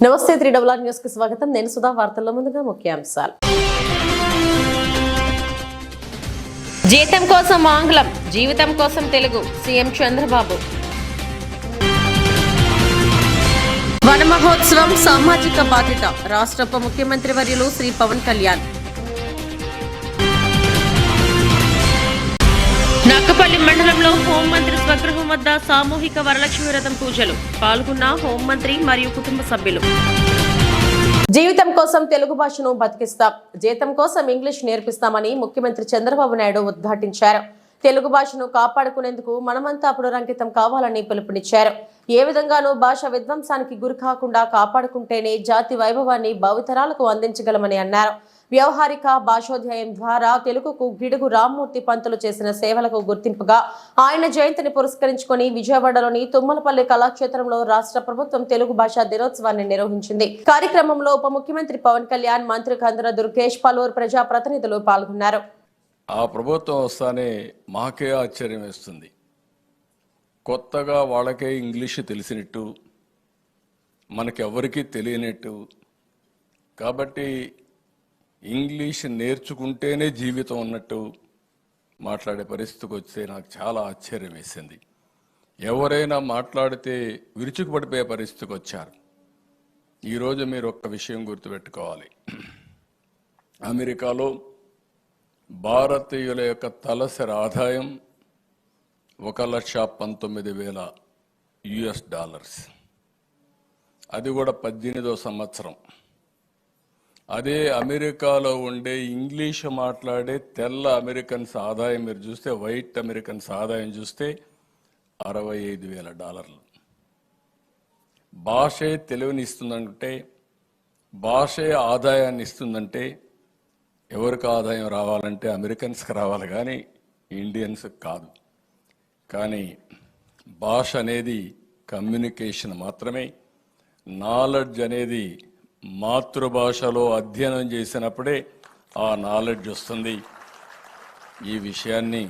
నమస్తే 3 న్యూస్ కి స్వాగతం. నేను సుధా. వార్తల్లో ముందుగా ముఖ్యాంశాలు. జీతం కోసం ఆంగ్లం, జీవితం కోసం తెలుగు. సీఎం చంద్రబాబు. వన మహోత్సవం సామాజిక బాధ్యత. రాష్ట్ర ఉప ముఖ్యమంత్రి వర్యులు శ్రీ పవన్ కళ్యాణ్. నక్కపల్లి మండలంలో హోంమంత్రి స్వగృహం వద్ద సామూహిక వరలక్ష్మి వ్రతం పూజలు. పాల్గొన్న హోంమంత్రి మరియు కుటుంబ సభ్యులు. జీవితం కోసం తెలుగు భాషను బతికిస్తాం, జీతం కోసం ఇంగ్లీష్ నేర్పిస్తామని ముఖ్యమంత్రి చంద్రబాబు నాయుడు ఉద్ఘాటించారు. తెలుగు భాషను కాపాడుకునేందుకు మనమంతా పునరంకితం కావాలని పిలుపునిచ్చారు. ఏ విధంగానూ భాష విధ్వంసానికి గురి కాకుండా కాపాడుకుంటేనే జాతి వైభవాన్ని భావితరాలకు అందించగలమని అన్నారు. వ్యవహారిక భాషోధ్యాయం ద్వారా తెలుగుకు గిడుగు రామ్మూర్తి పంతులు చేసిన సేవలకు గుర్తింపుగా ఆయన జయంతిని పురస్కరించుకొని విజయవాడలోని తుమ్మలపల్లి కళాక్షేత్రంలో రాష్ట్ర ప్రభుత్వం తెలుగు భాషా దినోత్సవాన్ని నిర్వహించింది. కార్యక్రమంలో ఉప ముఖ్యమంత్రి పవన్ కళ్యాణ్, మంత్రి కందుల దుర్గేష్, పలువురు ప్రజాప్రతినిధులు పాల్గొన్నారు. ఆ ప్రభుత్వం వస్తానే మాకే ఆశ్చర్యం వేస్తుంది. కొత్తగా వాళ్ళకే ఇంగ్లీషు తెలిసినట్టు, మనకెవరికీ తెలియనట్టు. కాబట్టి ఇంగ్లీష్ నేర్చుకుంటేనే జీవితం ఉన్నట్టు మాట్లాడే పరిస్థితికి వస్తే నాకు చాలా ఆశ్చర్యం వేసింది. ఎవరైనా మాట్లాడితే విరుచుకుపడిపోయే పరిస్థితికి వచ్చారు. ఈరోజు మీరు ఒక్క విషయం గుర్తుపెట్టుకోవాలి. అమెరికాలో భారతీయుల యొక్క తలసరి ఆదాయం $1,19,000. అది కూడా 18వ సంవత్సరం. అదే అమెరికాలో ఉండే ఇంగ్లీష్ మాట్లాడే తెల్ల అమెరికన్స్ ఆదాయం మీరు చూస్తే, వైట్ అమెరికన్స్ ఆదాయం చూస్తే $65,000. భాషే తెలివిని ఇస్తుందంటే, భాషే ఆదాయాన్ని ఇస్తుందంటే, ఎవరికి ఆదాయం రావాలంటే అమెరికన్స్కి రావాలి కానీ ఇండియన్స్కి కాదు. కానీ భాష అనేది కమ్యూనికేషన్ మాత్రమే. నాలెడ్జ్ అనేది మాతృభాషలో అధ్యయనం చేసినప్పుడే ఆ నాలెడ్జ్ వస్తుంది. ఈ విషయాన్ని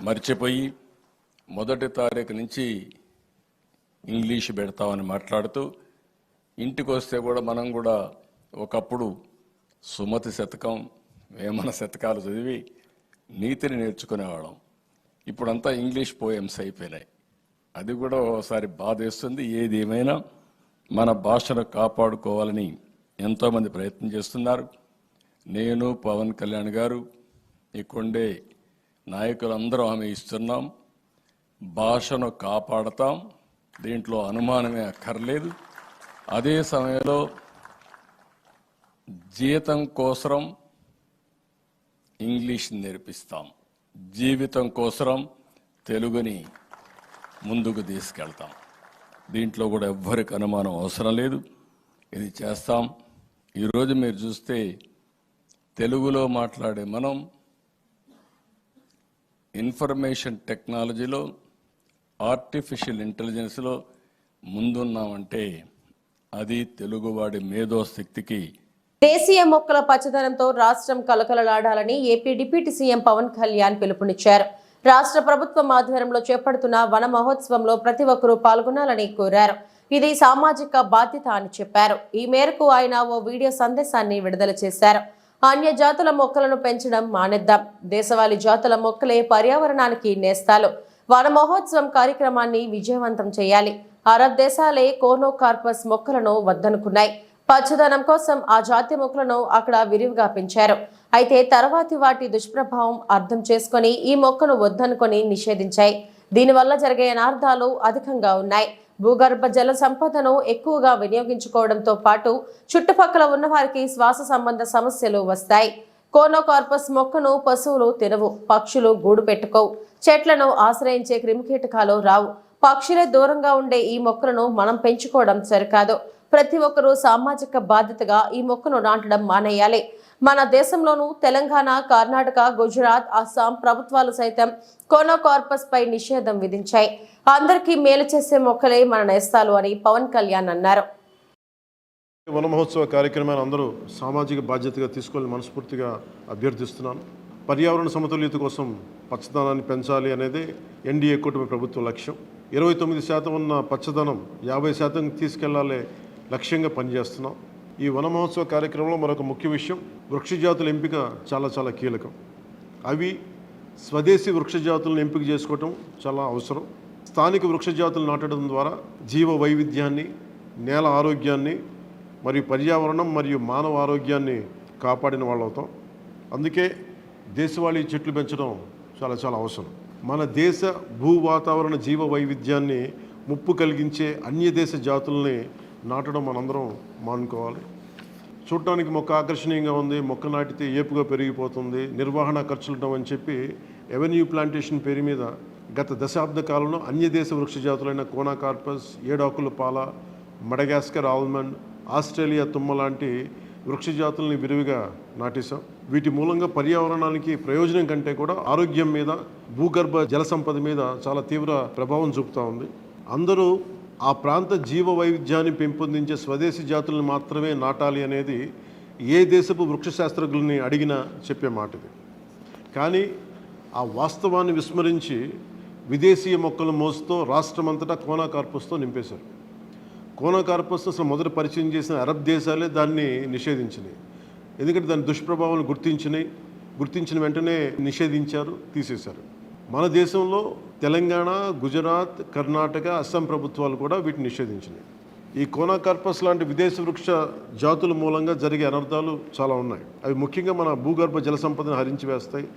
మర్చిపోయి 1వ తారీఖు నుంచి ఇంగ్లీష్ పెడతామని మాట్లాడుతూ, ఇంటికి వస్తే కూడా మనం కూడా ఒకప్పుడు సుమతి శతకం, వేమన శతకాలు చదివి నీతిని నేర్చుకునేవాళ్ళం. ఇప్పుడంతా ఇంగ్లీష్ పోయమ్స్ అయిపోయినాయి. అది కూడా ఒకసారి బాధేస్తుంది. ఏది ఏమైనా మన భాషను కాపాడుకోవాలని ఎంతోమంది ప్రయత్నం చేస్తున్నారు. నేను, పవన్ కళ్యాణ్ గారు, ఇక్కడే నాయకులందరూ హామీ ఇస్తున్నాం. భాషను కాపాడతాం, దీంట్లో అనుమానమే అక్కర్లేదు. అదే సమయంలో జీతం కోసం ఇంగ్లీష్ నేర్పిస్తాం, జీవితం కోసం తెలుగుని ముందుకు తీసుకెళ్తాం. దీంట్లో కూడా ఎవ్వరికి అనుమానం అవసరం లేదు. ఇది చేస్తాం. ఈరోజు మీరు చూస్తే తెలుగులో మాట్లాడే మనం ఇన్ఫర్మేషన్ టెక్నాలజీలో, ఆర్టిఫిషియల్ ఇంటెలిజెన్స్లో ముందున్నామంటే అది తెలుగువాడి మేధోశక్తికి. దేశీయ మొక్కల పచ్చదనంతో రాష్ట్రం కలకలలాడాలని AP deputy CM Pawan Kalyan పిలుపునిచ్చారు. రాష్ట్ర ప్రభుత్వం ఆధ్వర్యంలో చేపడుతున్న వన మహోత్సవంలో ప్రతి ఒక్కరూ పాల్గొనాలని కోరారు. ఇది సామాజిక బాధ్యత అని చెప్పారు. ఈ మేరకు ఆయన ఓ వీడియో సందేశాన్ని విడుదల చేశారు. అన్య జాతుల మొక్కలను పెంచడం మానేద్దాం, దేశవాళీ జాతుల మొక్కలే పర్యావరణానికి నేస్తాలు. వన మహోత్సవం కార్యక్రమాన్ని విజయవంతం చేయాలి. అరబ్ దేశాలే కోనోకార్పస్ మొక్కలను వద్దనుకున్నాయి. పచ్చదనం కోసం ఆ జాతి మొక్కలను అక్కడ విరివిగా పెంచారు. అయితే తర్వాతి వాటి దుష్ప్రభావం అర్థం చేసుకుని ఈ మొక్కను వద్దనుకొని నిషేధించాయి. దీనివల్ల జరిగే అనార్థాలు అధికంగా ఉన్నాయి. భూగర్భ జల సంపదను ఎక్కువగా వినియోగించుకోవడంతో పాటు చుట్టుపక్కల ఉన్న వారికి శ్వాస సంబంధ సమస్యలు వస్తాయి. కోనోకార్పస్ మొక్కను పశువులు తినవు, పక్షులు గూడు పెట్టుకోవు, చెట్లను ఆశ్రయించే క్రిమికీటకాలు రావు. పక్షులే దూరంగా ఉండే ఈ మొక్కలను మనం పెంచుకోవడం సరికాదు. ప్రతి ఒక్కరూ సామాజిక బాధ్యతగా ఈ మొక్కను నాటడం మానేయాలి. మన దేశంలోనూ తెలంగాణ, కర్ణాటక, గుజరాత్, అస్సాం ప్రభుత్వాలు సైతం కోనోకార్పస్ పై నిషేధం విధించాయి. అందరికీ మేలు చేసే మొక్కలే మన నేస్తాలు అని పవన్ కళ్యాణ్ అన్నారు. వన మహోత్సవ కార్యక్రమాన్ని అందరూ సామాజిక బాధ్యతగా తీసుకోవాలని మనస్ఫూర్తిగా అభ్యర్థిస్తున్నాను. పర్యావరణ సమతుల్యత కోసం పచ్చదనాన్ని పెంచాలి అనేది ఎన్డీఏ కూటమి ప్రభుత్వం లక్ష్యం. 29% ఉన్న పచ్చదనం 50% తీసుకెళ్లాలి లక్ష్యంగా పనిచేస్తున్నాం. ఈ వన మహోత్సవ కార్యక్రమంలో మరొక ముఖ్య విషయం, వృక్ష జాతుల ఎంపిక చాలా కీలకం. అవి స్వదేశీ వృక్ష జాతులను ఎంపిక చేసుకోవటం చాలా అవసరం. స్థానిక వృక్ష జాతులు నాటడం ద్వారా జీవ వైవిధ్యాన్ని, నేల ఆరోగ్యాన్ని మరియు పర్యావరణం మరియు మానవ ఆరోగ్యాన్ని కాపాడిన వాళ్ళు అవుతాం. అందుకే దేశవాళీ చెట్లు పెంచడం చాలా అవసరం. మన దేశ భూ వాతావరణ జీవ వైవిధ్యాన్ని ముప్పు కలిగించే అన్య దేశ జాతుల్ని నాటడం మనందరం మానుకోవాలి. చూడటానికి మొక్క ఆకర్షణీయంగా ఉంది, మొక్క నాటితే ఏపుగా పెరిగిపోతుంది, నిర్వహణ ఖర్చులు అని చెప్పి ఎవెన్యూ ప్లాంటేషన్ పేరు మీద గత దశాబ్ద కాలంలో అన్య దేశ వృక్ష జాతులైన కోనాకార్పస్, ఏడాకుల పాల, మడగాస్కర్ ఆల్మండ్, ఆస్ట్రేలియా తుమ్మ లాంటి వృక్ష జాతుల్ని విరివిగా నాటేశాం. వీటి మూలంగా పర్యావరణానికి ప్రయోజనం కంటే కూడా ఆరోగ్యం మీద, భూగర్భ జల సంపద మీద చాలా తీవ్ర ప్రభావం చూపుతూ ఉంది. అందరూ ఆ ప్రాంత జీవ వైవిధ్యాన్ని పెంపొందించే స్వదేశీ జాతులను మాత్రమే నాటాలి అనేది ఏ దేశపు వృక్ష శాస్త్రజ్ఞుల్ని అడిగినా చెప్పే మాట ఇది. కానీ ఆ వాస్తవాన్ని విస్మరించి విదేశీయ మొక్కల మోసుతో రాష్ట్రమంతటా కోనాకార్పస్తో నింపేశారు. కోనాకార్పస్ అసలు మొదట పరిచయం చేసిన అరబ్ దేశాలే దాన్ని నిషేధించినాయి. ఎందుకంటే దాని దుష్ప్రభావాలు గుర్తించిన వెంటనే నిషేధించారు, తీసేశారు. మన దేశంలో తెలంగాణ, గుజరాత్, కర్ణాటక, అస్సాం ప్రభుత్వాలు కూడా వీటిని నిషేధించినాయి. ఈ కోనాకార్పస్ లాంటి విదేశీ వృక్ష జాతుల మూలంగా జరిగే అనర్థాలు చాలా ఉన్నాయి. అవి ముఖ్యంగా మన భూగర్భ జల సంపదను హరించి వేస్తాయి,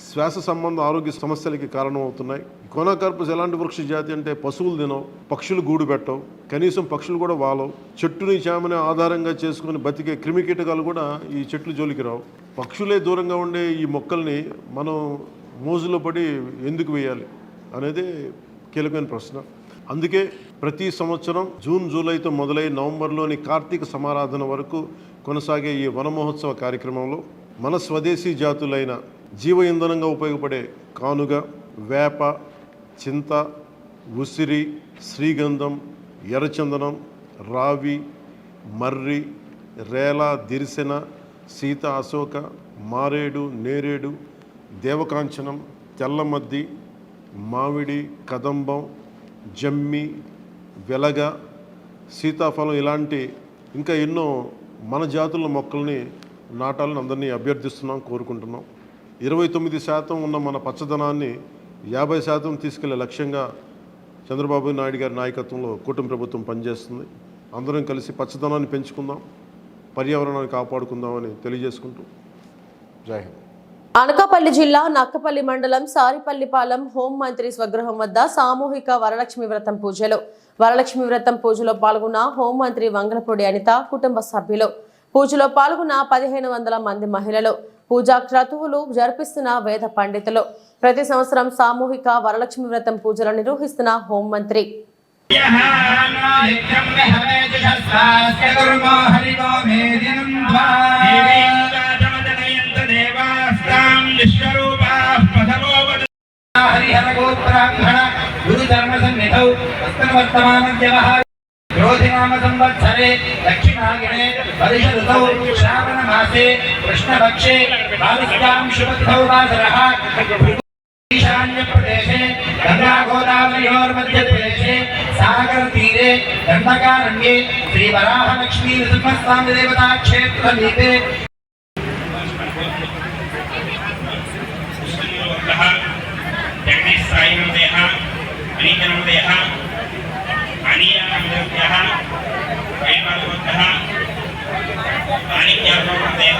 శ్వాస సంబంధ ఆరోగ్య సమస్యలకి కారణమవుతున్నాయి. కోనాకార్పస్ ఎలాంటి వృక్ష జాతి అంటే పశువులు తినవు, పక్షులు గూడు పెట్టవు, కనీసం పక్షులు కూడా వాలవు. చెట్టుని చేమని ఆధారంగా చేసుకుని బతికే క్రిమికీటకాలు కూడా ఈ చెట్లు జోలికి రావు. పక్షులే దూరంగా ఉండే ఈ మొక్కల్ని మనం మోజులో పడి ఎందుకు వేయాలి అనేది కీలకమైన ప్రశ్న. అందుకే ప్రతి సంవత్సరం జూన్, జూలైతో మొదలై నవంబర్లోని కార్తీక సమారాధన వరకు కొనసాగే ఈ వన మహోత్సవ కార్యక్రమంలో మన స్వదేశీ జాతులైన జీవ ఇంధనంగా ఉపయోగపడే కానుగ, వేప, చింత, ఉసిరి, శ్రీగంధం, ఎర్రచందనం, రావి, మర్రి, రేల, దిరిసెన, సీత, అశోక, మారేడు, నేరేడు, దేవకాంచనం, తెల్లమద్ది, మామిడి, కదంబం, జమ్మి, వెలగ, సీతాఫలం ఇలాంటి ఇంకా ఎన్నో మన జాతుల మొక్కల్ని నాటాలని అందరినీ అభ్యర్థిస్తున్నాం, కోరుకుంటున్నాం. 29% ఉన్న మన పచ్చదనాన్ని 50% తీసుకెళ్లే లక్ష్యంగా చంద్రబాబు నాయుడు గారి నాయకత్వంలో కూటమి ప్రభుత్వం పనిచేస్తుంది. అందరం కలిసి పచ్చదనాన్ని పెంచుకుందాం, పర్యావరణాన్ని కాపాడుకుందామని తెలియజేసుకుంటూ జై హింద్. అనకాపల్లి జిల్లా నక్కపల్లి మండలం సారిపల్లిపాలెం హోంమంత్రి స్వగృహం వద్ద సామూహిక వరలక్ష్మి వ్రతం పూజలు. వరలక్ష్మి వ్రతం పూజలో పాల్గొన్న హోంమంత్రి వంగలపూడి అనిత కుటుంబ సభ్యులు. పూజలో పాల్గొన్న 1500 మంది మహిళలు. పూజా క్రతువులు జరిపిస్తున్న వేద పండితులు. ప్రతి సంవత్సరం సామూహిక వరలక్ష్మి వ్రతం పూజలు నిర్వహిస్తున్న హోంమంత్రి क्रोधिनाम संवत्सरे दक्षिणागिने वर्षऋतौ श्रावणमासे कृष्णपक्षे बालिकां शुभतिथौ वासरः ईशान्यप्रदेशे गङ्गागोदावरयोर्मध्यप्रदेशे सागरतीरे गण्डकारण्ये श्रीवराहलक्ष्मी नृसिंहस्वामिदेवता क्षेत्रसमीपे अनीयानन्दः वैमानवः माणिक्यानन्दः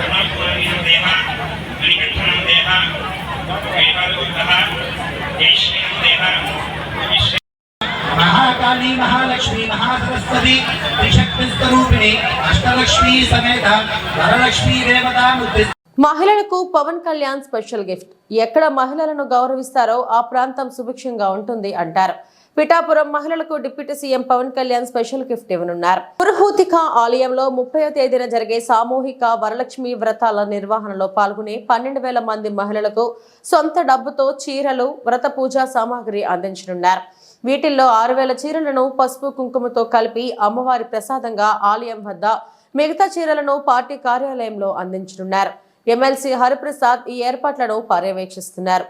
रमाकुमारीनन्दः मणिकण्ठनन्दः वैमानवः जयश्रीनन्दः महाकाली महालक्ष्मी महासरस्वती त्रिशक्ति स्वरूपिणी अष्टलक्ष्मी समेत वरलक्ष्मी देवता मुद्रित మహిళలకు పవన్ కళ్యాణ్ స్పెషల్ గిఫ్ట్. ఎక్కడ మహిళలను గౌరవిస్తారో ఆ ప్రాంతం సుభిక్షంగా ఉంటుంది అంటారు. పిఠాపురం మహిళలకు deputy CM Pawan Kalyan special gift ఇవ్వనున్నారు. పురహూతిక ఆలయంలో 30వ తేదీన జరిగే సామూహిక వరలక్ష్మి వ్రతాల నిర్వహణలో పాల్గొనే 12,000 మంది మహిళలకు సొంత డబ్బుతో చీరలు, వ్రత పూజా సామాగ్రి అందించనున్నారు. వీటిల్లో 6,000 చీరలను పసుపు కుంకుమతో కలిపి అమ్మవారి ప్రసాదంగా ఆలయం వద్ద, మిగతా చీరలను పార్టీ కార్యాలయంలో అందించనున్నారు. ఎమ్మెల్సీ హరిప్రసాద్ ఈ ఏర్పాట్లను పర్యవేక్షిస్తున్నారు.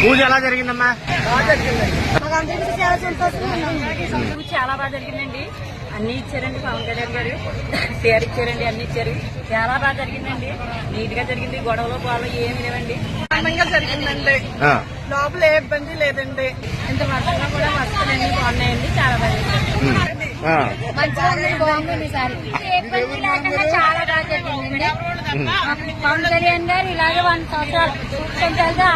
పూజ ఎలా జరిగిందమ్మా? మాకందరికీ చాలా సంతోషంగా ఉంది. చాలా బాగా జరిగిందండి. అన్ని ఇచ్చారండి. పవన్ కళ్యాణ్ గారు షేర్ ఇచ్చారండి, అన్ని ఇచ్చారు. చాలా బాగా జరిగిందండి. నీట్ గా జరిగింది. గొడవలు గొడవలు ఏమి లేవండి. ఆనందంగా జరిగిందండి. లోపల ఏ ఇబ్బంది లేదండి. ఇంత వర్షంగా కూడా వస్తువులన్నీ బాగున్నాయండి. చాలా బాగా జరిగింది. మంచిగా బాగుంది సార్. ఏ ఇబ్బంది లేకుండా చాలా బాగా జరిగిందండి. పవన్ కళ్యాణ్ గారు ఇలాగే 1 సంవత్సరాలు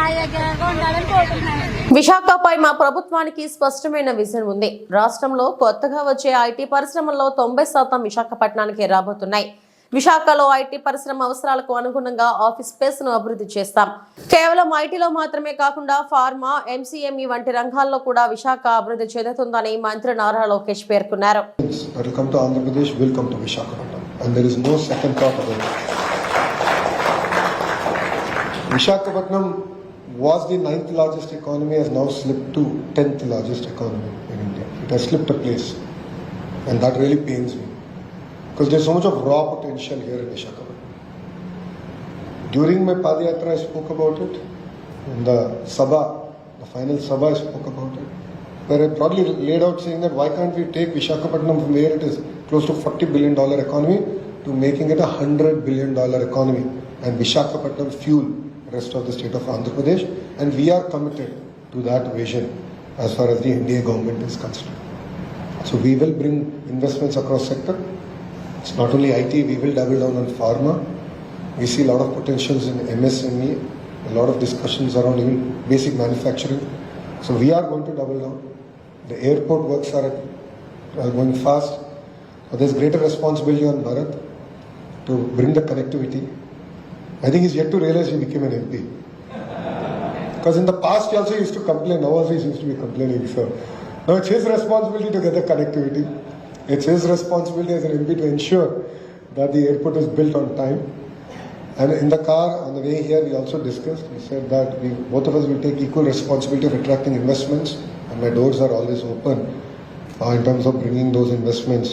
ఆరోగ్యంగా ఉండాలని కోరుకుంటున్నాను. విశాఖపై మా ప్రభుత్వానికి స్పష్టమైన విజన్ ఉంది. రాష్ట్రంలో కొత్తగా వచ్చే ఐటీ పరిశ్రమల్లో 90% విశాఖపట్నానికి రాబోతున్నాయి. విశాఖలో ఐటీ పరిశ్రమ అవసరాలకు అనుగుణంగా ఆఫీస్ స్పేస్ ను అభివృద్ధి చేస్తాం. కేవలం ఐటీలో మాత్రమే కాకుండా ఫార్మా, ఎంసీఎంఈ వంటి రంగాల్లో కూడా విశాఖ అభివృద్ధి చెందుతుందని మంత్రి నారా లోకేష్ పేర్కొన్నారు. Visakhapatnam was the 9th largest economy, has now slipped to 10th largest economy in India. It has slipped a place, and that really pains me because there's so much of raw potential here in Visakhapatnam. During my Padayatra, I spoke about it. In the Sabha, the final Sabha, I spoke about it, where I broadly laid out saying that why can't we take Visakhapatnam from where it is close to $40 billion economy to making it a $100 billion economy, and Visakhapatnam fuel rest of the state of Andhra Pradesh, and we are committed to that vision as far as the NDA government is concerned. So we will bring investments across sector. It's not only IT, we will double down on pharma. We see a lot of potentials in MSME, a lot of discussions around even basic manufacturing. So we are going to double down. The airport works are going fast. So there's greater responsibility on Bharat to bring the connectivity. I think he's yet to realize he became an MP. Because in the past he also used to complain, now also he seems to be complaining. So now it's his responsibility to get the connectivity. It's his responsibility as an MP to ensure that the airport is built on time. And in the car, on the way here, we also discussed, we said that both of us will take equal responsibility of attracting investments, and my doors are always open in terms of bringing those investments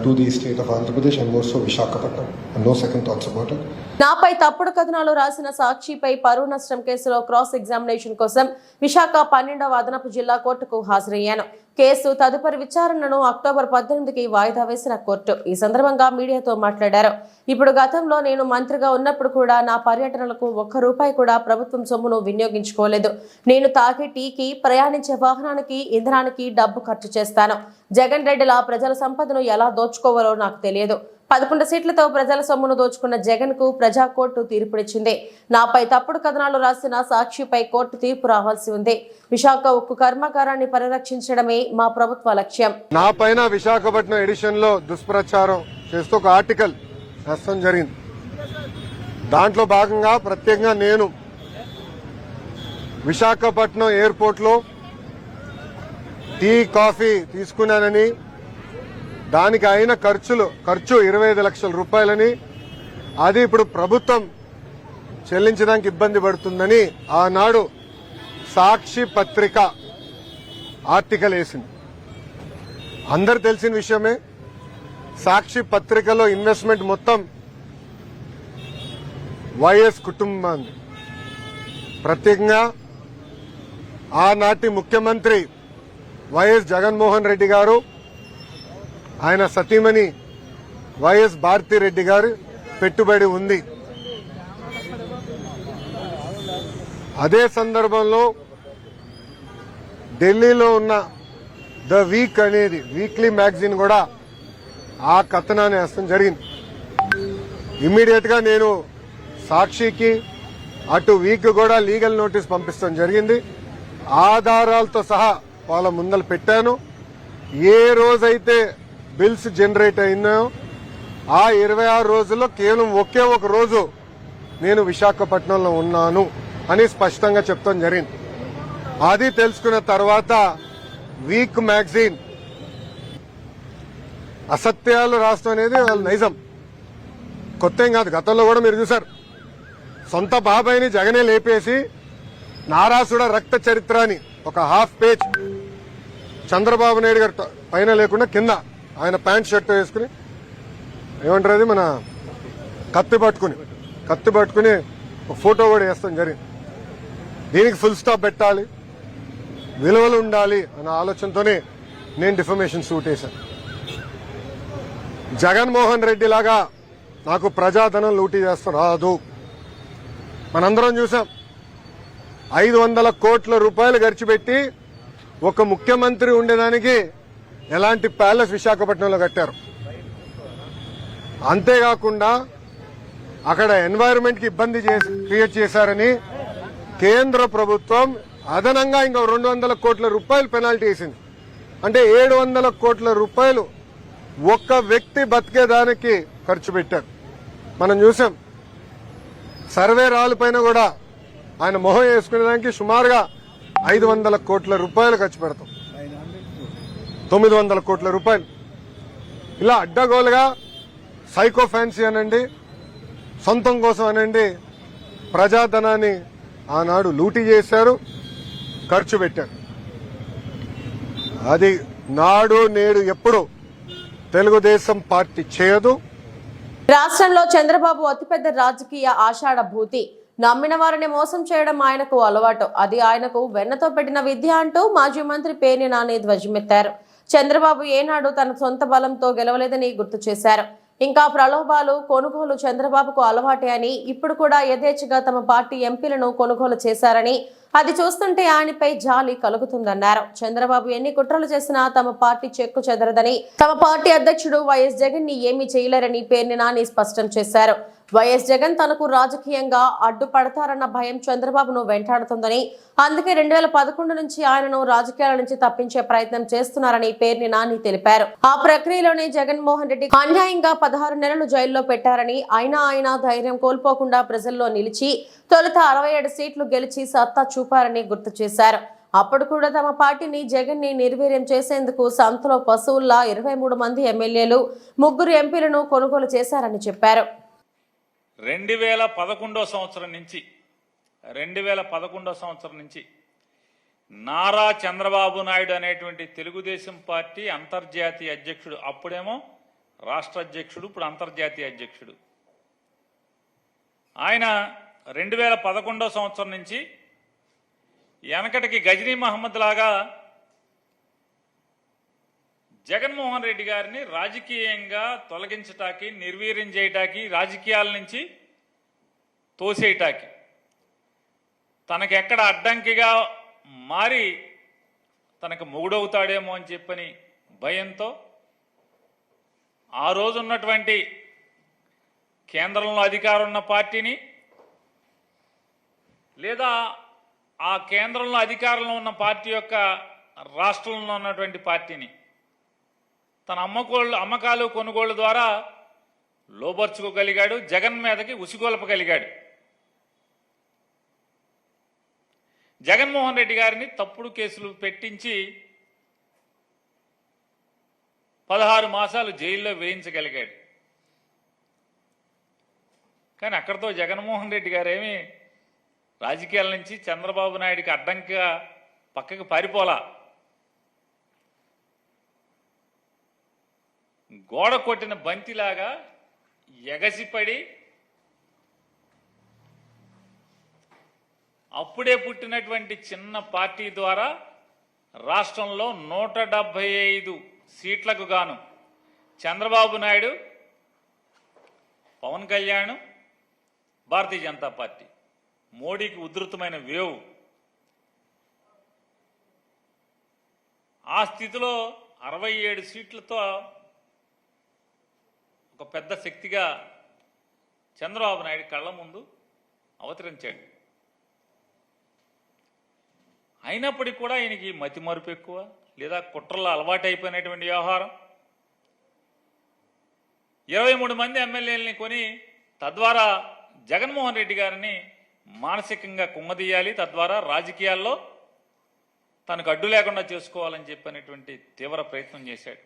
to the state of Andhra Pradesh and more so Visakhapatnam. And no second thoughts about it. నాపై తప్పుడు కథనాలు రాసిన సాక్షిపై పరువు నష్టం కేసులో cross examination కోసం విశాఖ 12వ అదనపు జిల్లా కోర్టుకు హాజరయ్యాను. కేసు తదుపరి విచారణను అక్టోబర్ 18కి వాయిదా వేసిన కోర్టు ఈ సందర్భంగా మీడియాతో మాట్లాడారు. ఇప్పుడు గతంలో నేను మంత్రిగా ఉన్నప్పుడు కూడా నా పర్యటనలకు ₹1 కూడా ప్రభుత్వం సొమ్మును వినియోగించుకోలేదు. నేను తాగే టీకి, ప్రయాణించే వాహనానికి, ఇంధనానికి డబ్బు ఖర్చు చేస్తాను. జగన్ రెడ్డిలా ప్రజల సంపదను ఎలా దోచుకోవాలో నాకు తెలియదు. 11 సీట్లతో ప్రజల సొమ్మును దోచుకున్న జగన్ కు ప్రజా కోర్టు తీర్పునిచ్చింది. నాపై తప్పుడు కథనాలు రాసిన సాక్షిపై కోర్టు తీర్పు రావాల్సి ఉంది. విశాఖ ఉక్కు కర్మాగారాన్ని పరిరక్షించడమే మా ప్రభుత్వ లక్ష్యం. నా పైన విశాఖపట్నం ఎడిషన్ లో దుష్ప్రచారం చేస్తూ ఒక ఆర్టికల్ రాస్తాం జరిగింది. దాంట్లో భాగంగా ప్రత్యేకంగా నేను విశాఖపట్నం ఎయిర్పోర్ట్ లో టీ, కాఫీ తీసుకున్నానని, దానికి అయిన ఖర్చు 25 లక్షల రూపాయలని, అది ఇప్పుడు ప్రభుత్వం చెల్లించడానికి ఇబ్బంది పడుతుందని ఆనాడు సాక్షి పత్రిక ఆర్టికల్ వేసింది. అందరు తెలిసిన విషయమే. సాక్షి పత్రికలో ఇన్వెస్ట్మెంట్ మొత్తం వైఎస్ కుటుంబాన్ని, ప్రత్యేకంగా ఆనాటి ముఖ్యమంత్రి వైఎస్ జగన్మోహన్ రెడ్డి గారు, ఆయన సతీమణి వైఎస్ భారతిరెడ్డి గారు పెట్టుబడి ఉంది. అదే సందర్భంలో ఢిల్లీలో ఉన్న ద వీక్ అనేది వీక్లీ మ్యాగజైన్ కూడా ఆ కథనాన్ని వేస్తాం జరిగింది. ఇమ్మీడియట్ గా నేను సాక్షికి, అటు వీక్ కూడా లీగల్ నోటీస్ పంపిస్తాం జరిగింది. ఆధారాలతో సహా వాళ్ళ ముందలు పెట్టాను. ఏ రోజైతే బిల్స్ జనరేట్ అయినాయో ఆ 26 రోజుల్లో కేవలం ఒకే ఒక రోజు నేను విశాఖపట్నంలో ఉన్నాను అని స్పష్టంగా చెప్తాం జరిగింది. అది తెలుసుకున్న తర్వాత వీక్ మ్యాగజైన్ అసత్యాలు రాష్ట్రం అనేది వాళ్ళ నైజం, కొత్త ఏం కాదు. గతంలో కూడా మీరు చూసారు. సొంత బాబాయిని జగనే లేపేసి నారాసుడ రక్త చరిత్ర అని ఒక హాఫ్ పేజ్ చంద్రబాబు నాయుడు గారు పైన లేకుండా కింద ఆయన ప్యాంట్ షర్ట్ వేసుకుని ఏమంటారు అది మన కత్తి పట్టుకుని ఒక ఫోటో కూడా వేస్తాం జరిగింది. దీనికి ఫుల్ స్టాప్ పెట్టాలి, విలువలు ఉండాలి అన్న ఆలోచనతోనే నేను డిఫమేషన్ సూట్ వేశాను. జగన్మోహన్ రెడ్డి లాగా నాకు ప్రజాధనం లూటీ చేస్తా రాదు. మనందరం చూసాం 500 కోట్ల రూపాయలు ఖర్చు పెట్టి ఒక ముఖ్యమంత్రి ఉండేదానికి ఎలాంటి ప్యాలెస్ విశాఖపట్నంలో కట్టారు. అంతేకాకుండా అక్కడ ఎన్వైరన్మెంట్ కి ఇబ్బంది క్రియేట్ చేశారని కేంద్ర ప్రభుత్వం అదనంగా ఇంకా 200 కోట్ల రూపాయలు పెనాల్టీ వేసింది. అంటే 700 కోట్ల రూపాయలు ఒక్క వ్యక్తి బతికేదానికి ఖర్చు పెట్టారు. మనం చూసాం సర్వే రాళ్ళ పైన కూడా ఆయన మొహం వేసుకునేదానికి సుమారుగా 500 కోట్ల రూపాయలు ఖర్చు పెడతాం. 900 కోట్ల రూపాయలు ఇలా అడ్డగోలుగా సైకో ఫ్యాన్సీ అనండి, సొంతం కోసం అనండి, ప్రజాధనాన్ని ఆనాడు లూటీ చేశారు, ఖర్చు పెట్టారు. అది నాడు నేడు ఎప్పుడు తెలుగుదేశం పార్టీ చేయదు. రాష్ట్రంలో చంద్రబాబు అతిపెద్ద రాజకీయ ఆషాఢభూతి. నమ్మిన వారిని మోసం చేయడం ఆయనకు అలవాటు. అది ఆయనకు వెన్నతో పెట్టిన విద్య అంటూ మాజీ మంత్రి పేర్ని నాని ధ్వజమెత్తారు. చంద్రబాబు ఏనాడు తన సొంత బలంతో గెలవలేదని గుర్తు చేశారు. ఇంకా ప్రలోభాలు, కొనుగోలు చంద్రబాబుకు అలవాటే అని, ఇప్పుడు కూడా యథేచ్ఛగా తమ పార్టీ ఎంపీలను కొనుగోలు చేశారని, అది చూస్తుంటే ఆయనపై జాలి కలుగుతుందన్నారు. చంద్రబాబు ఎన్ని కుట్రలు చేసినా తమ పార్టీ చెక్కు చెదరదని, తమ పార్టీ అధ్యక్షుడు వైఎస్ జగన్ ని ఏమీ చేయలేరని పేర్ని నాని స్పష్టం చేశారు. వైఎస్ జగన్ తనకు రాజకీయంగా అడ్డుపడతారన్న భయం చంద్రబాబును వెంటాడుతుందని, అందుకే 2011 నుంచి ఆయనను రాజకీయాల నుంచి తప్పించే ప్రయత్నం చేస్తున్నారని పేర్ని నాని తెలిపారు. ఆ ప్రక్రియలోనే జగన్మోహన్ రెడ్డి అన్యాయంగా 16 నెలలు జైల్లో పెట్టారని, అయినా ఆయన ధైర్యం కోల్పోకుండా ప్రజల్లో నిలిచి తొలుత 67 సీట్లు గెలిచి సత్తా చూపారని గుర్తు చేశారు. అప్పుడు కూడా తమ పార్టీని, జగన్ ని నిర్వీర్యం చేసేందుకు సంతలో పశువుల్లా 23 మంది ఎమ్మెల్యేలు, 3 ఎంపీలను కొనుగోలు చేశారని చెప్పారు. 2011 సంవత్సరం నుంచి నారా చంద్రబాబు నాయుడు అనేటువంటి తెలుగుదేశం పార్టీ అంతర్జాతీయ అధ్యక్షుడు, అప్పుడేమో రాష్ట్ర అధ్యక్షుడు, ఇప్పుడు అంతర్జాతీయ అధ్యక్షుడు. ఆయన 2011 సంవత్సరం నుంచి వెనకటికి గజనీ మహమ్మద్ లాగా జగన్మోహన్ రెడ్డి గారిని రాజకీయంగా తొలగించటానికి, నిర్వీర్యం చేయటానికి, రాజకీయాల నుంచి తోసేయటానికి, తనకెక్కడ అడ్డంకిగా మారి తనకు మొగుడవుతాడేమో అని చెప్పని భయంతో ఆ రోజు ఉన్నటువంటి కేంద్రంలో అధికారం ఉన్న పార్టీని, లేదా ఆ కేంద్రంలో అధికారంలో ఉన్న పార్టీ యొక్క రాష్ట్రంలో ఉన్నటువంటి పార్టీని తన అమ్మకాలు కొనుగోళ్ల ద్వారా లోబర్చుకోగలిగాడు. జగన్ మీదకి ఉసిగొల్పగలిగాడు. జగన్మోహన్ రెడ్డి గారిని తప్పుడు కేసులు పెట్టించి 16 మాసాలు జైల్లో వేయించగలిగాడు. కానీ అక్కడితో జగన్మోహన్ రెడ్డి గారేమి రాజకీయాల నుంచి చంద్రబాబు నాయుడికి అడ్డంకిగా పక్కకి పారిపోలా. గోడ కొట్టిన బంతిలాగా ఎగసిపడి అప్పుడే పుట్టినటువంటి చిన్న పార్టీ ద్వారా రాష్ట్రంలో 175 సీట్లకు గాను చంద్రబాబు నాయుడు, పవన్ కళ్యాణ్, భారతీయ జనతా పార్టీ, మోడీకి ఉధృతమైన వేవ్. ఆ స్థితిలో 67 సీట్లతో ఒక పెద్ద శక్తిగా చంద్రబాబు నాయుడు కళ్ళ ముందు అవతరించాడు. అయినప్పటికీ కూడా ఆయనకి మతిమరుపు ఎక్కువ, లేదా కుట్రల్లో అలవాటైపోయినటువంటి వ్యవహారం. 23 మంది ఎమ్మెల్యేలని కొని తద్వారా జగన్మోహన్ రెడ్డి గారిని మానసికంగా కుమ్మదీయాలి, తద్వారా రాజకీయాల్లో తనకు అడ్డు లేకుండా చేసుకోవాలని చెప్పినటువంటి తీవ్ర ప్రయత్నం చేశాడు.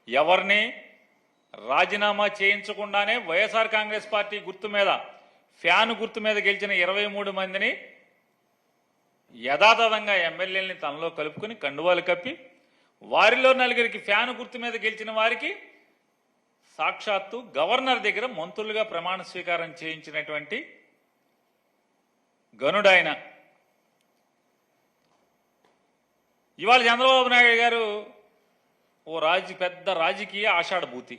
ఎవరిని రాజీనామా చేయించకుండానే వైఎస్ఆర్ కాంగ్రెస్ పార్టీ గుర్తు మీద ఫ్యాను గుర్తు మీద గెలిచిన 23 మందిని యథాతథంగా ఎమ్మెల్యేలని తనలో కలుపుకొని కండువాలు కప్పి వారిలో 4 ఫ్యాను గుర్తు మీద గెలిచిన వారికి సాక్షాత్తు గవర్నర్ దగ్గర మంత్రులుగా ప్రమాణ స్వీకారం చేయించినటువంటి గనుడాయన. ఇవాళ చంద్రబాబు నాయుడు గారు ఓ పెద్ద రాజకీయ ఆషాఢభూతి.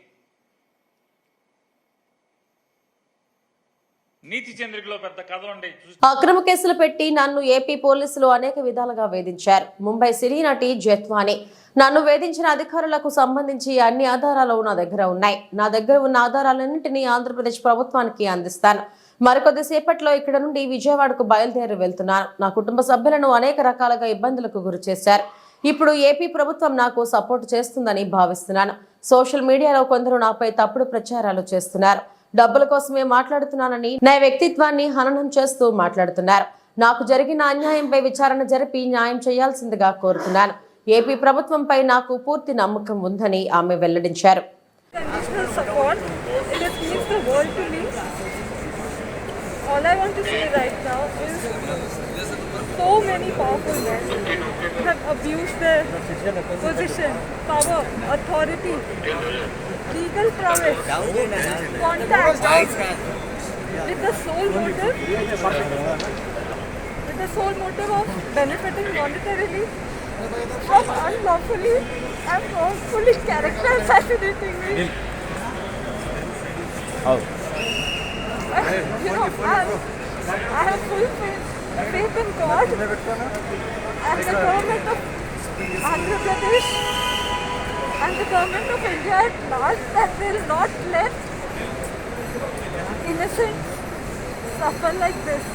నీతి చంద్రికలో పెద్ద కథలు ఉంటాయి. అక్రమ కేసులు పెట్టి నన్ను ఏపీ పోలీసులు అనేక విధాలుగా వేధించారు. ముంబై సినీ నటి జెత్వాని నన్ను వేధించిన అధికారులకు సంబంధించి అన్ని ఆధారాలు నా దగ్గర ఉన్నాయి. నా దగ్గర ఉన్న ఆధారాలన్నింటినీ ఆంధ్రప్రదేశ్ ప్రభుత్వానికి అందిస్తాను. మరికొద్ది సేపట్లో ఇక్కడ నుండి విజయవాడకు బయలుదేరి వెళ్తున్నాను. నా కుటుంబ సభ్యులను అనేక రకాలుగా ఇబ్బందులకు గురి చేశారు. ఇప్పుడు ఏపీ ప్రభుత్వం నాకు సపోర్ట్ చేస్తుందని భావిస్తున్నాను. సోషల్ మీడియాలో కొందరు నాపై తప్పుడు ప్రచారాలు చేస్తున్నారు. డబ్బుల కోసమే మాట్లాడుతున్నానని నా వ్యక్తిత్వాన్ని హననం చేస్తూ మాట్లాడుతున్నారు. నాకు జరిగిన అన్యాయంపై విచారణ జరిపి న్యాయం చేయాల్సిందిగా కోరుతున్నాను. ఏపీ ప్రభుత్వంపై నాకు పూర్తి నమ్మకం ఉందని ఆమె వెల్లడించారు. All I want to say right now is so many powerful men have abused their position, power, authority, legal prowess, contact with the sole motive of benefiting monetarily from unlawfully and wrongfully character assassinating me. I have full faith in God and the government of Andhra Pradesh and the government of India at large that they will not let innocents suffer like this.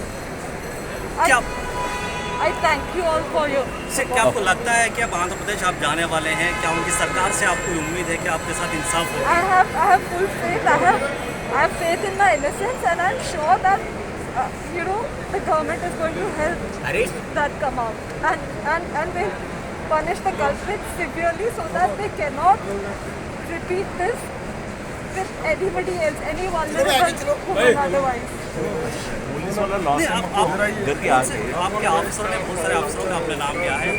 I thank you all for your support. क्या आपको लगता है कि अब आंध्र प्रदेश आप जाने वाले हैं? क्या उनकी सरकार से आपको उम्मीद है कि आपके साथ इंसाफ हो? I have full faith. I have faith in my innocence, and I'm sure that the government is going to help that come out, and will punish the culprits severely so that they cannot repeat this with anybody else, any vulnerable woman otherwise. आपके अफसरों ने बहुत सारे अफसरों ने अपने नाम किया है,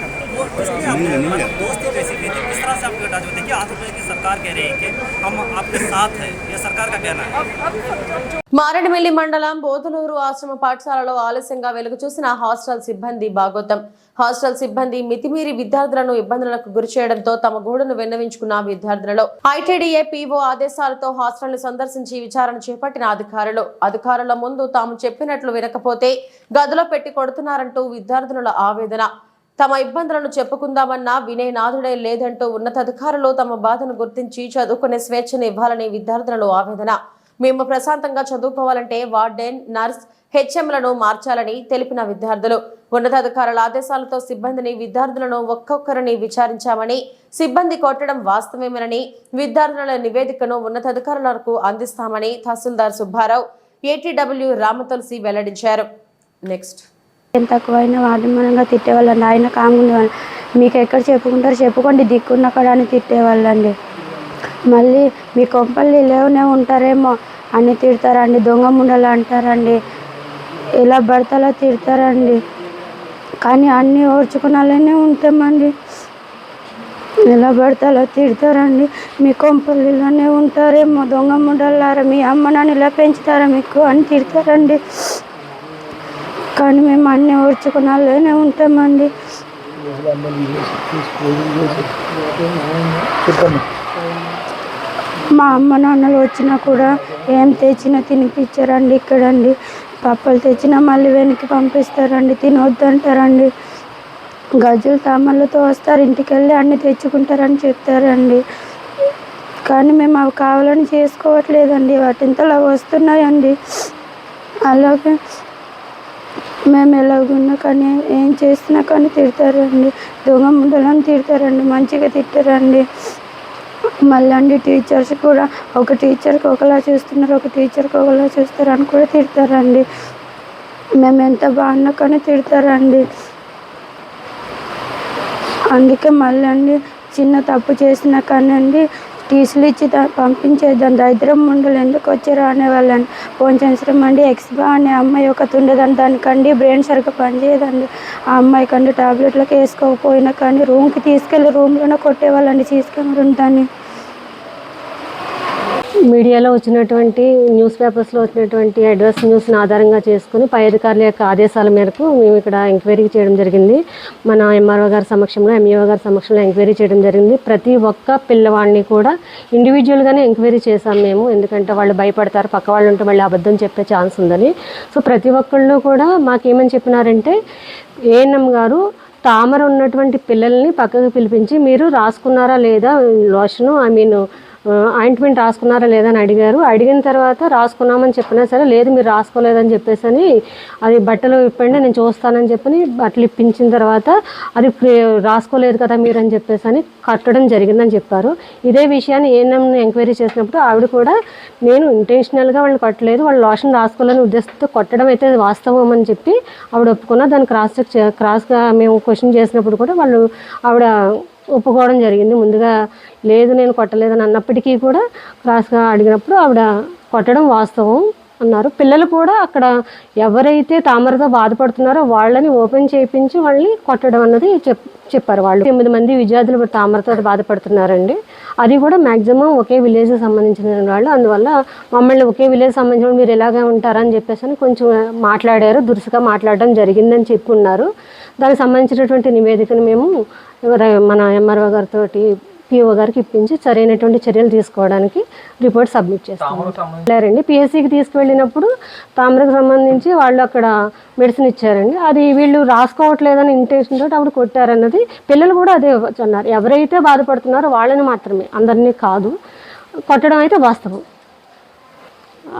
दोस्ती कैसी की थी, किस तरह से आपके टच में? देखिए आंध्र प्रदेश की सरकार कह रही है कि हम आपके साथ हैं, ये सरकार का कहना है. మారేడుమిల్లి మండలం బోధనూరు ఆశ్రమ పాఠశాలలో ఆలస్యంగా వెలుగు చూసిన హాస్టల్ సిబ్బంది భాగోతం. హాస్టల్ సిబ్బంది మితిమీరి విద్యార్థులను ఇబ్బందులకు గురి చేయడంతో తమ గోడును విన్నవించుకున్న విద్యార్థులలో ఐటీడీఏ పీఓ ఆదేశాలతో హాస్టల్ ని సందర్శించి విచారణ చేపట్టిన అధికారుల ముందు తాము చెప్పినట్లు వినకపోతే గదిలో పెట్టి కొడుతున్నారంటూ విద్యార్థుల ఆవేదన. తమ ఇబ్బందులను చెప్పుకుందామన్నా వినే నాథుడే లేదంటూ ఉన్నతాధికారులు తమ బాధను గుర్తించి చదువుకునే స్వేచ్ఛను ఇవ్వాలని విద్యార్థుల ఆవేదన. మేము ప్రశాంతంగా చదువుకోవాలంటే వార్డెన్, నర్స్, హెచ్ఎంలను మార్చాలని తెలిపిన విద్యార్థులు ఉన్నతాధికారుల ఆదేశాలతో సిబ్బందిని విద్యార్థులను ఒక్కొక్కరిని విచారించామని, సిబ్బంది కొట్టడం వాస్తవమేనని, విద్యార్థుల నివేదికను ఉన్నతాధికారులకు అందిస్తామని తహసీల్దార్ సుబ్బారావు, ఏటీడబ్ల్యూ రామతులసి వెల్లడించారు. నెక్స్ట్ తక్కువైనా వాదమానంగా తిట్టేవాళ్ళండి. ఆయన కాముండేవాళ్ళు. మీకు ఎక్కడ చెప్పుకుంటారు చెప్పుకోండి, దిక్కున్న కడాన్ని తిట్టేవాళ్ళండి. మళ్ళీ మీ కొంపల్లి లేవనే ఉంటారేమో అని తిడతారండి. దొంగ ముండలు అంటారండి, ఎలా భర్తలా తిడతారండి. కానీ అన్నీ ఓర్చుకునాలనే ఉంటామండి. ఎలా భర్తలా తిడతారండి. మీ కొంపల్లిలోనే ఉంటారేమో దొంగ ముండలారా, మీ అమ్మ నాన్న ఇలా పెంచుతారా మీకు అని తిడతారండి. కానీ మేము అన్నీ ఓర్చుకునాలనే ఉంటామండి. మా అమ్మ నాన్నలు వచ్చినా కూడా ఏం తెచ్చినా తినిపించారండి. ఇక్కడండి పప్పులు తెచ్చినా మళ్ళీ వెనక్కి పంపిస్తారండి, తినొద్దంటారండి. గజులు తామళ్ళతో వస్తారు, ఇంటికి వెళ్ళి అన్నీ తెచ్చుకుంటారని చెప్తారండి. కానీ మేము అవి కావాలని చేసుకోవట్లేదండి, వాటింతలా వస్తున్నాయండి. అలాగే మేము ఎలాగున్నా కానీ ఏం చేసినా కానీ తిడతారండి. దొంగ ముండలని తిడతారండి, మంచిగా తిట్టారండి. మళ్ళీ టీచర్స్ కూడా ఒక టీచర్కి ఒకలా చూస్తున్నారు, ఒక టీచర్కి ఒకలా చూస్తారు అని కూడా తిడతారండి. మేము ఎంత బాగున్నా కానీ తిడతారండి. అందుకే మళ్ళీ చిన్న తప్పు చేసినా కానీ టీసీలు ఇచ్చి పంపించేద్దాం, దరిద్రం ముండలు ఎందుకు వచ్చారో అనేవాళ్ళని. పోంచవసరం అండి ఎక్స్బా అనే అమ్మాయి ఒకటి ఉండదండి, దానికండి బ్రెయిన్ సరిగ్గా పనిచేయదండి. ఆ అమ్మాయి కండి టాబ్లెట్లకు వేసుకోకపోయినా కానీ రూమ్కి తీసుకెళ్ళి రూమ్లోనే కొట్టేవాళ్ళండి సీసీ కెమెరా ఉంటాను. మీడియాలో వచ్చినటువంటి న్యూస్ పేపర్స్లో వచ్చినటువంటి అడ్వర్స్ న్యూస్ని ఆధారంగా చేసుకుని పై అధికారుల యొక్క ఆదేశాల మేరకు మేము ఇక్కడ ఎంక్వైరీ చేయడం జరిగింది. మన ఎంఆర్ఓ గారి సమక్షంలో, ఎంఈఓ గారి సమక్షంలో ఎంక్వైరీ చేయడం జరిగింది. ప్రతి ఒక్క పిల్లవాడిని కూడా ఇండివిజువల్గానే ఎంక్వైరీ చేశాం మేము, ఎందుకంటే వాళ్ళు భయపడతారు, పక్క వాళ్ళు ఉంటే మళ్ళీ అబద్ధం చెప్పే ఛాన్స్ ఉందని. సో ప్రతి ఒక్కళ్ళు కూడా మాకేమని చెప్పినారంటే, ఏఎన్ఎం గారు తామర ఉన్నటువంటి పిల్లల్ని పక్కకు పిలిపించి మీరు రాసుకున్నారా లేదా లోషను ఆయింట్మెంట్ రాసుకున్నారా లేదని అడిగారు. అడిగిన తర్వాత రాసుకున్నామని చెప్పినా సరే లేదు మీరు రాసుకోలేదని చెప్పేసి అని అది బట్టలు ఇప్పండి నేను చూస్తానని చెప్పని బట్టలు ఇప్పించిన తర్వాత అది రాసుకోలేదు కదా మీరు అని చెప్పేసి అని కట్టడం జరిగిందని చెప్పారు. ఇదే విషయాన్ని ఏఎన్ఎంని ఎంక్వైరీ చేసినప్పుడు ఆవిడ కూడా నేను ఇంటెన్షనల్గా వాళ్ళని కొట్టలేదు, వాళ్ళు లోషన్ రాసుకోవాలని ఉద్దేశంతో కొట్టడం అయితే వాస్తవం అని చెప్పి ఆవిడ ఒప్పుకున్నా. దాన్ని క్రాస్గా మేము క్వశ్చన్ చేసినప్పుడు కూడా ఆవిడ ఒప్పుకోవడం జరిగింది. ముందుగా లేదు నేను కొట్టలేదని అన్నప్పటికీ కూడా క్రాస్గా అడిగినప్పుడు ఆవిడ కొట్టడం వాస్తవం అన్నారు. పిల్లలు కూడా అక్కడ ఎవరైతే తామరతో బాధపడుతున్నారో వాళ్ళని ఓపెన్ చేయించి వాళ్ళని కొట్టడం అన్నది చెప్పారు. వాళ్ళు 8 మంది విద్యార్థులు తామరతో బాధపడుతున్నారండి. అది కూడా మ్యాక్సిమం ఒకే విలేజ్కి సంబంధించిన వాళ్ళు. అందువల్ల మమ్మల్ని ఒకే విలేజ్ సంబంధించిన మీరు ఎలాగే ఉంటారని చెప్పేసి అని కొంచెం మాట్లాడారు, దురుసుగా మాట్లాడడం జరిగిందని చెప్పుకున్నారు. దానికి సంబంధించినటువంటి నివేదికను మేము మన ఎంఆర్ఓ గారితో పిఓ గారికి ఇప్పించి సరైనటువంటి చర్యలు తీసుకోవడానికి రిపోర్ట్ సబ్మిట్ చేస్తారండి. పిఎస్సికి తీసుకువెళ్ళినప్పుడు తామరకు సంబంధించి వాళ్ళు అక్కడ మెడిసిన్ ఇచ్చారండి. అది వీళ్ళు రాసుకోవట్లేదని ఇంటెన్షన్ తోటి ఆవిడ కొట్టారన్నది పిల్లలు కూడా అదే అన్నారు. ఎవరైతే బాధపడుతున్నారో వాళ్ళని మాత్రమే, అందరినీ కాదు. కొట్టడం అయితే వాస్తవం,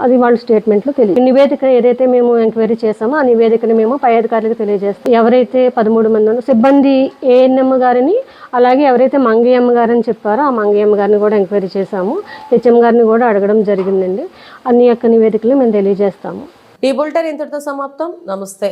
అది వాళ్ళ స్టేట్మెంట్లో తెలియదు. నివేదిక ఏదైతే మేము ఎంక్వైరీ చేసామో ఆ నివేదికని మేము పై అధికారులకు తెలియజేస్తాం. ఎవరైతే 13 మంది సిబ్బంది ఏఎన్ఎం గారిని, అలాగే ఎవరైతే మంగయ్యమ్మ గారని చెప్పారో ఆ మంగయ్యమ్మ గారిని కూడా ఎంక్వైరీ చేశాము. హెచ్ఎం గారిని కూడా అడగడం జరిగిందండి. అన్ని యొక్క నివేదికలు మేము తెలియజేస్తాము. ఈ బులెటిన్ ఇంతటితో సమాప్తం. నమస్తే.